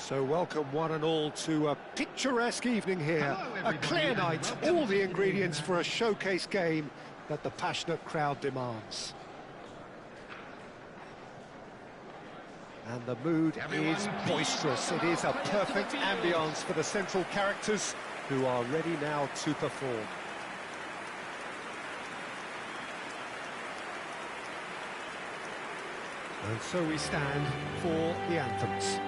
So welcome one and all to a picturesque evening here, a clear night, all the ingredients for a showcase game that the passionate crowd demands. And the mood is boisterous. It is a perfect ambience for the central characters who are ready now to perform. And so we stand for the anthems.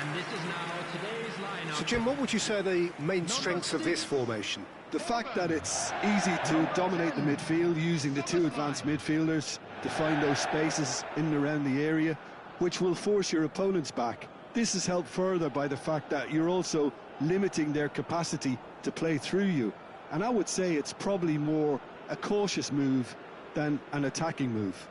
And this is now today's lineup. So, Jim, what would you say are the main strengths of this formation? The fact that it's easy to dominate the midfield using the two advanced midfielders to find those spaces in and around the area, which will force your opponents back. This is helped further by the fact that you're also limiting their capacity to play through you. And I would say it's probably more a cautious move than an attacking move.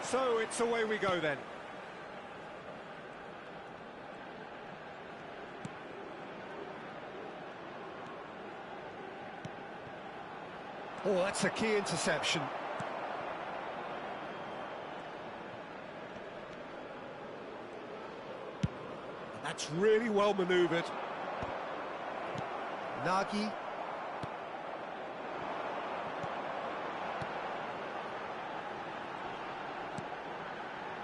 So it's away we go then. Oh, that's a key interception. That's really well manoeuvred. Nagy.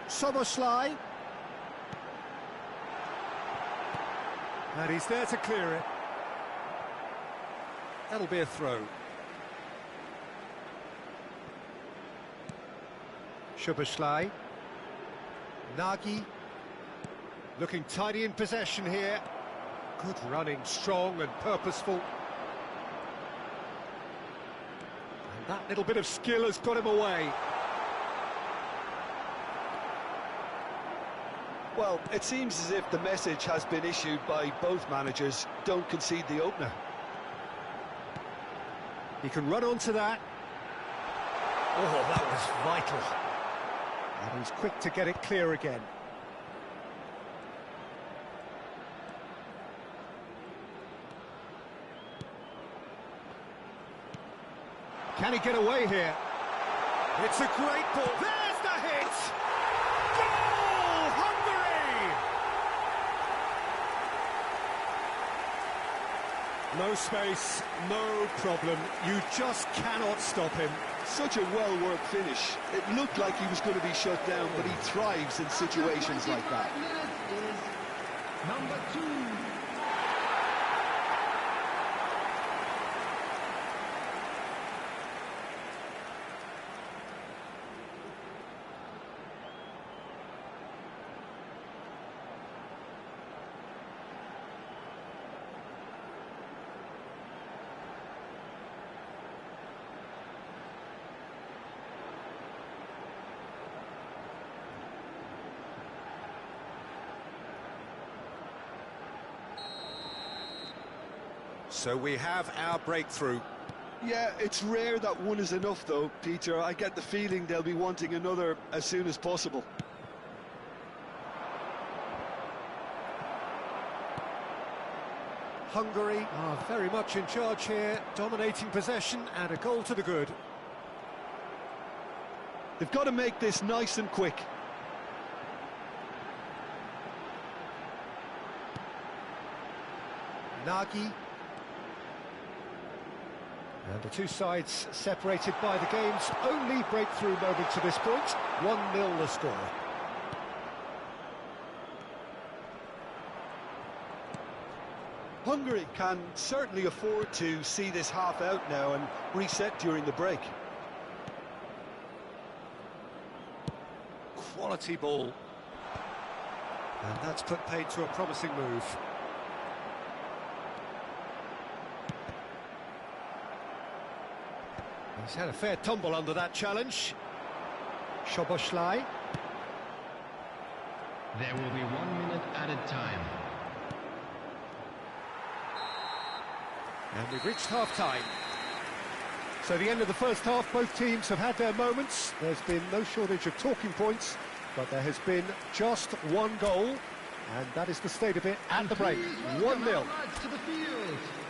Soboslai. And he's there to clear it. That'll be a throw. Soboslai. Nagy. Looking tidy in possession here. Good running, strong and purposeful. And that little bit of skill has got him away. Well, it seems as if the message has been issued by both managers: don't concede the opener. He can run onto that. Oh, that was vital. And he's quick to get it clear again. Can he get away here? It's a great ball. There's the hit! Goal, Hungary! No space, no problem. You just cannot stop him. Such a well-worked finish. It looked like he was going to be shut down, but he thrives in situations like that. Number 2. So we have our breakthrough. Yeah, it's rare that one is enough though, Peter. I get the feeling they'll be wanting another as soon as possible. Hungary are very much in charge here, dominating possession and a goal to the good. They've got to make this nice and quick. Nagy. And the two sides separated by the game's only breakthrough moment to this point. 1-0 the score. Hungary can certainly afford to see this half out now and reset during the break. Quality ball. And that's put paid to a promising move. He's had a fair tumble under that challenge. Szoboszlai. There will be 1 minute added time. And we've reached half-time. So the end of the first half, both teams have had their moments. There's been no shortage of talking points, but there has been just one goal, and that is the state of it at the break. 1-0.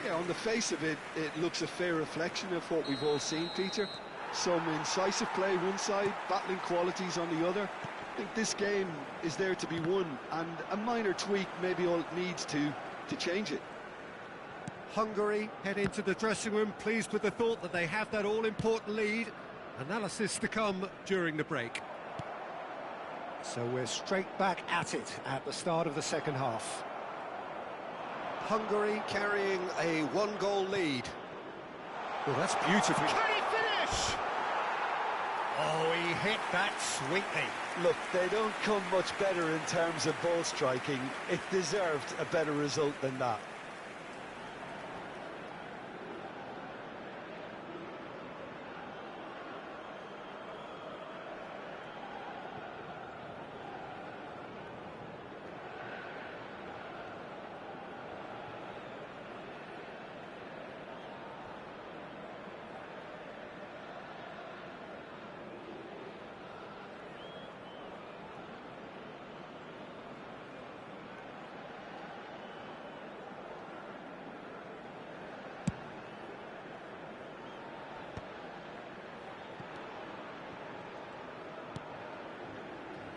Yeah, on the face of it, it looks a fair reflection of what we've all seen, Peter. Some incisive play one side, battling qualities on the other. I think this game is there to be won, and a minor tweak may be all it needs to change it. Hungary head into the dressing room pleased with the thought that they have that all-important lead. Analysis to come during the break. So we're straight back at it at the start of the second half. Hungary carrying a one-goal lead. Well, that's beautiful. Can he finish? Oh, he hit that sweetly. Look, they don't come much better in terms of ball striking. It deserved a better result than that.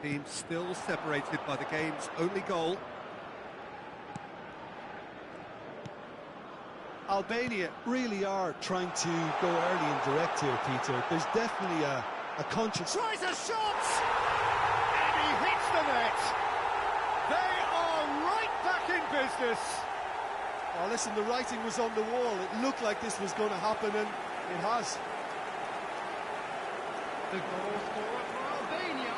Team still separated by the game's only goal. Albania really are trying to go early and direct here, Peter. There's definitely a conscious... Tries a shot! And he hits the net! They are right back in business! Oh, listen, the writing was on the wall. It looked like this was going to happen, and it has. The goal scorer for Albania.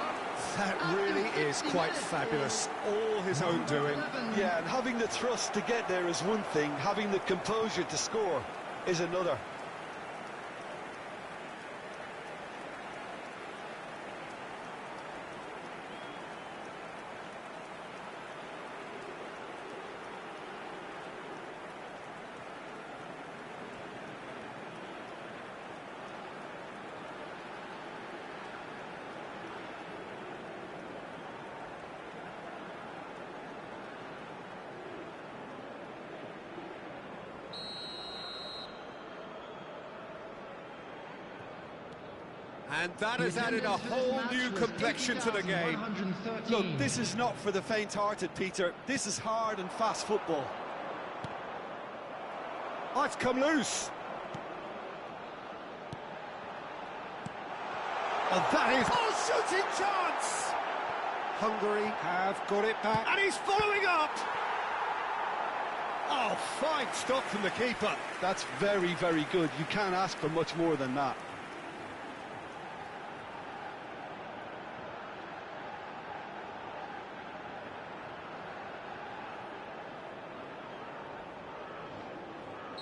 That really is quite fabulous. All his own doing. Yeah, and having the thrust to get there is one thing. Having the composure to score is another. And that has added a whole new complexion to the game. Look, this is not for the faint-hearted, Peter. This is hard and fast football. Oh, it's come loose. And that is... Oh, shooting chance! Hungary have got it back. And he's following up! Oh, fine stop from the keeper. That's very, very good. You can't ask for much more than that.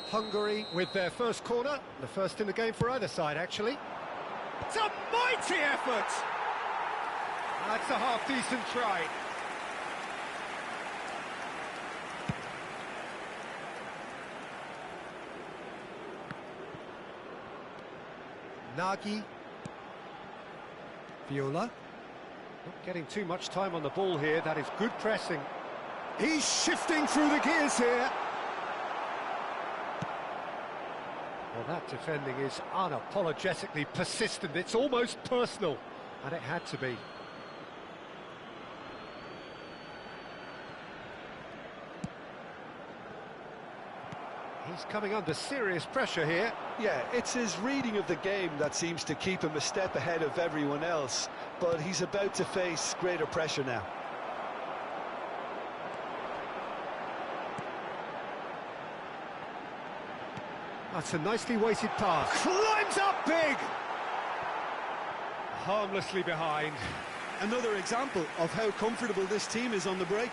Hungary with their first corner, the first in the game for either side, actually. It's a mighty effort! That's a half-decent try. Nagy. Viola. Not getting too much time on the ball here, that is good pressing. He's shifting through the gears here. Well, that defending is unapologetically persistent. It's almost personal. And it had to be. He's coming under serious pressure here. Yeah, it's his reading of the game that seems to keep him a step ahead of everyone else, but he's about to face greater pressure now. That's a nicely weighted pass. Climbs up big! Harmlessly behind. Another example of how comfortable this team is on the break.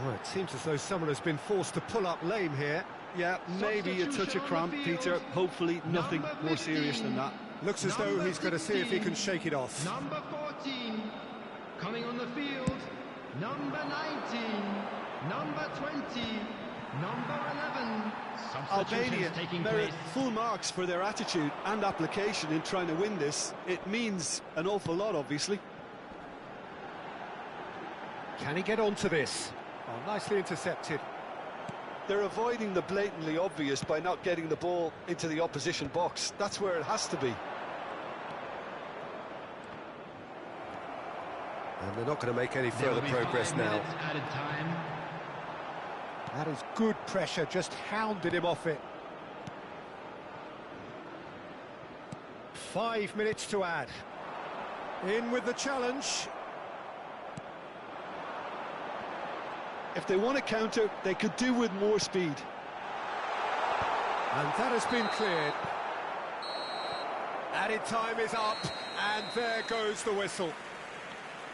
Oh, it seems as though someone has been forced to pull up lame here. Yeah, maybe a touch of cramp, Peter. Hopefully nothing more serious than that. Looks as though he's going to see if he can shake it off. Number 14, coming on the field, number 19, number 20, number 11. Albania merit full marks for their attitude and application in trying to win this. It means an awful lot, obviously. Can he get onto this? Oh, nicely intercepted. They're avoiding the blatantly obvious by not getting the ball into the opposition box. That's where it has to be. And they're not going to make any further progress now. Added time. That is good pressure, just hounded him off it. 5 minutes to add. In with the challenge. If they want to counter, they could do with more speed. And that has been cleared. Added time is up, and there goes the whistle.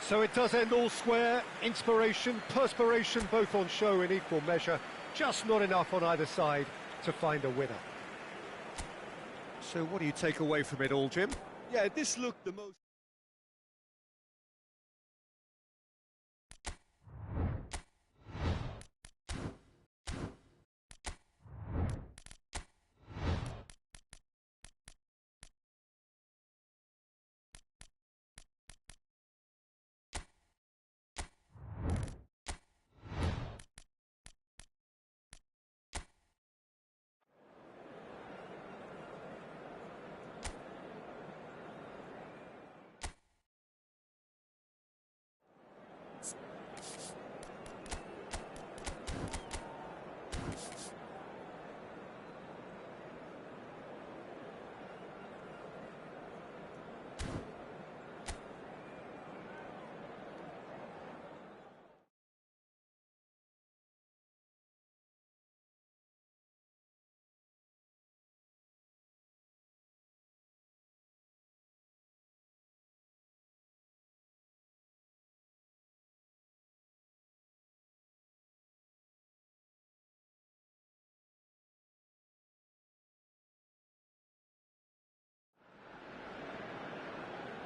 So it does end all square. Inspiration, perspiration, both on show in equal measure. Just not enough on either side to find a winner. So what do you take away from it all, Jim? Yeah, this looked the most...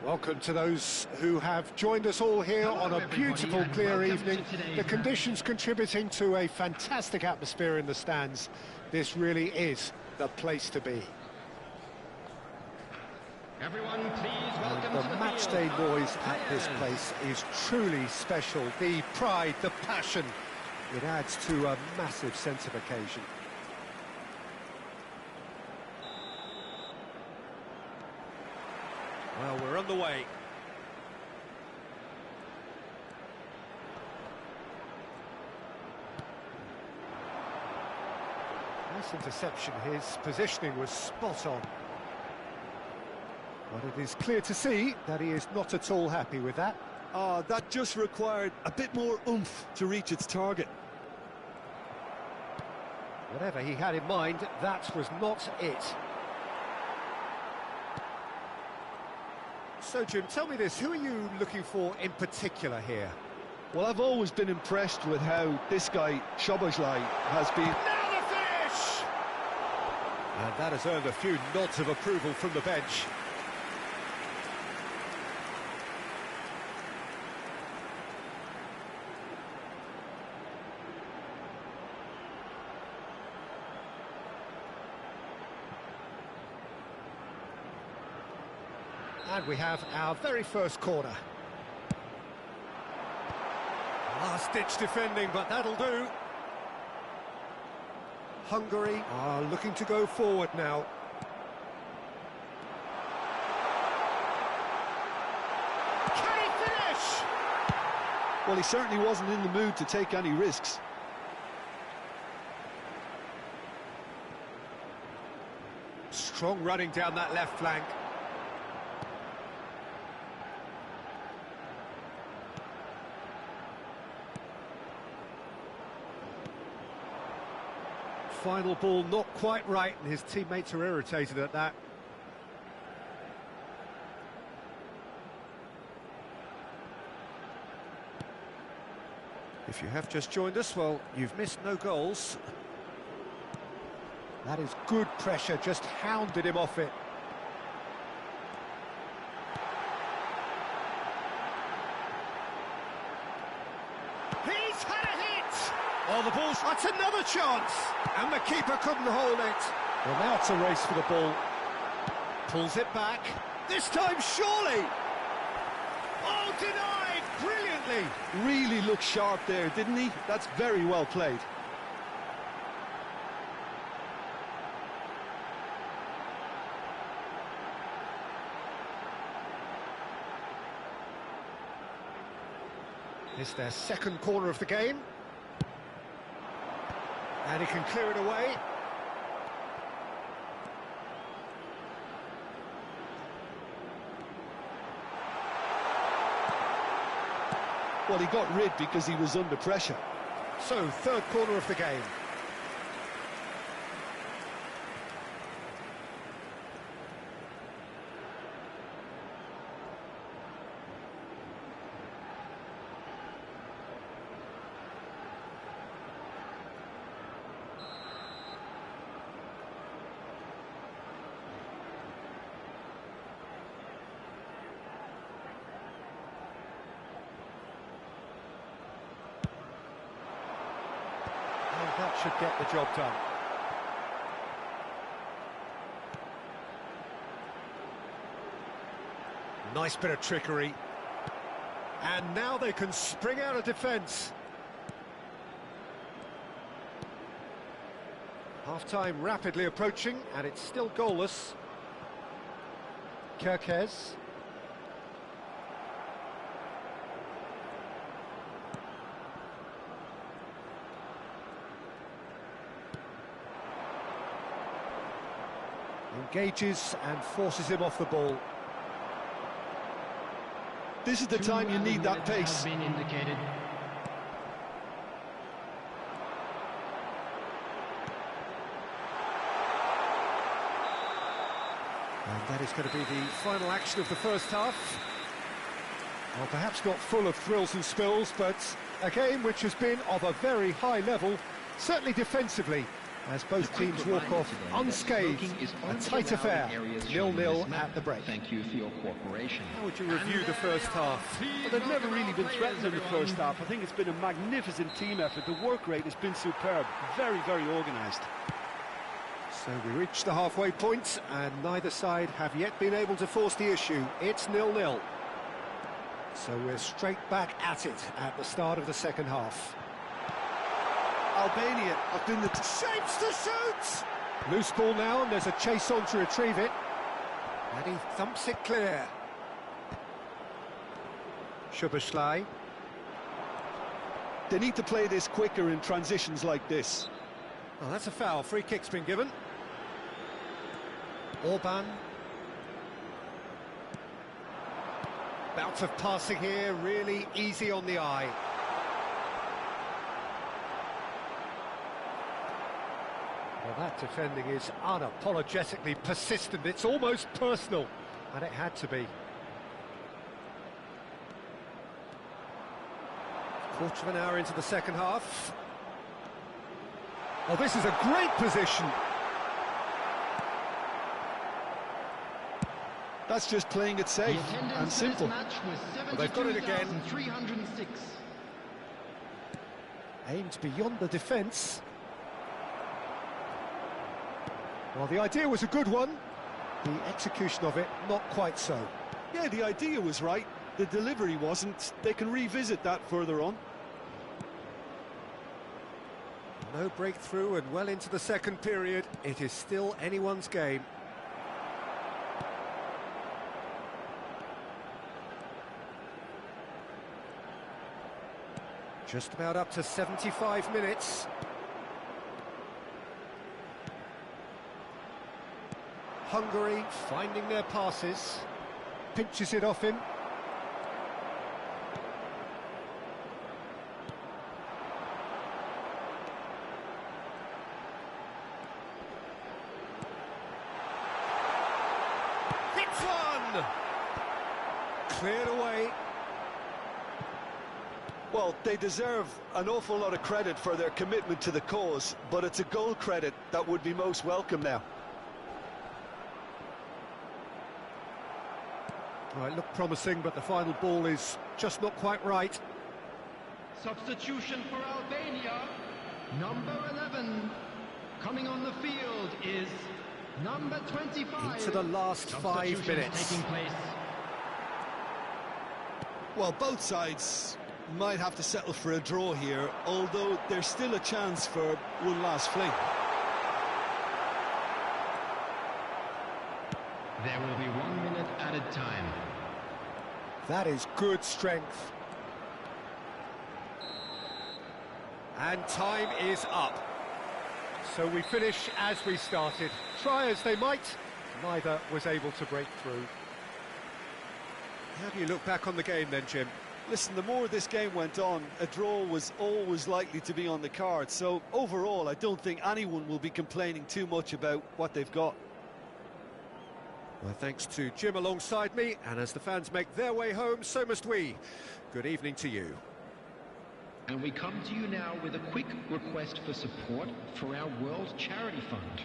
Welcome to those who have joined us all here on a beautiful, clear evening. The conditions contributing to a fantastic atmosphere in the stands. This really is the place to be. Everyone, please welcome The to the match field. day noise Our at this players. place is truly special. The pride, the passion, it adds to a massive sense of occasion. Well, we're on the way. Nice interception. His positioning was spot on. But it is clear to see that he is not at all happy with that. that just required a bit more oomph to reach its target. Whatever he had in mind, that was not it. So, Jim, tell me this, who are you looking for in particular here? Well, I've always been impressed with how this guy, Szoboszlai, has been... Now the finish! And that has earned a few nods of approval from the bench. And we have our very first corner. Last-ditch defending, but that'll do. Hungary are looking to go forward now. Can he finish? Well, he certainly wasn't in the mood to take any risks. Strong running down that left flank. Final ball not quite right, and his teammates are irritated at that. If you have just joined us, well, you've missed no goals. That is good pressure, just hounded him off it. He's had a hit! Oh, the ball's... That's another chance! And the keeper couldn't hold it. Well, now it's a race for the ball. Pulls it back. This time, surely! Oh, denied! Brilliantly! Really looked sharp there, didn't he? That's very well played. It's their second corner of the game. And he can clear it away. Well, he got rid because he was under pressure. So, third corner of the game. That should get the job done. Nice bit of trickery. And now they can spring out of defence. Half-time rapidly approaching, and it's still goalless. Kirkes. Engages and forces him off the ball. This is the time you need that pace. Has been indicated. And that is going to be the final action of the first half. Well, perhaps not full of thrills and spills, but a game which has been of a very high level, certainly defensively, as both teams walk off unscathed. A tight affair, 0-0 at the break. Thank you for your cooperation. How would you review the first half? Well, they've never really been threatened in the first half. I think it's been a magnificent team effort. The work rate has been superb. Very, very organised. So we reach the halfway point, and neither side have yet been able to force the issue. It's 0-0. So we're straight back at it at the start of the second half. Albania have been the... Shapes to shoot! Loose ball now, and there's a chase on to retrieve it. And he thumps it clear. Szoboszlai. They need to play this quicker in transitions like this. Oh, that's a foul. Free kick's been given. Orban. Bout of passing here, really easy on the eye. Well, that defending is unapologetically persistent. It's almost personal, and it had to be. Quarter of an hour into the second half. Oh, this is a great position. That's just playing it safe and simple. Well, they've got it again. 306. Aimed beyond the defence. Well, the idea was a good one. The execution of it, not quite so. Yeah, the idea was right. The delivery wasn't. They can revisit that further on. No breakthrough and well into the second period. It is still anyone's game. Just about up to 75 minutes. Hungary finding their passes. Pinches it off him. Hits one! Cleared away. Well, they deserve an awful lot of credit for their commitment to the cause, but it's a goal credit that would be most welcome now. Right, looked promising, but the final ball is just not quite right. Substitution for Albania. Number 11. Coming on the field is number 25. Into the last 5 minutes. Taking place. Well, both sides might have to settle for a draw here, although there's still a chance for one last fling. There will be 1 minute added time. That is good strength. And time is up. So we finish as we started. Try as they might, neither was able to break through. How do you look back on the game then, Jim? Listen, the more this game went on, a draw was always likely to be on the card. So overall, I don't think anyone will be complaining too much about what they've got. Well, thanks to Jim alongside me, and as the fans make their way home, so must we. Good evening to you. And we come to you now with a quick request for support for our World Charity Fund.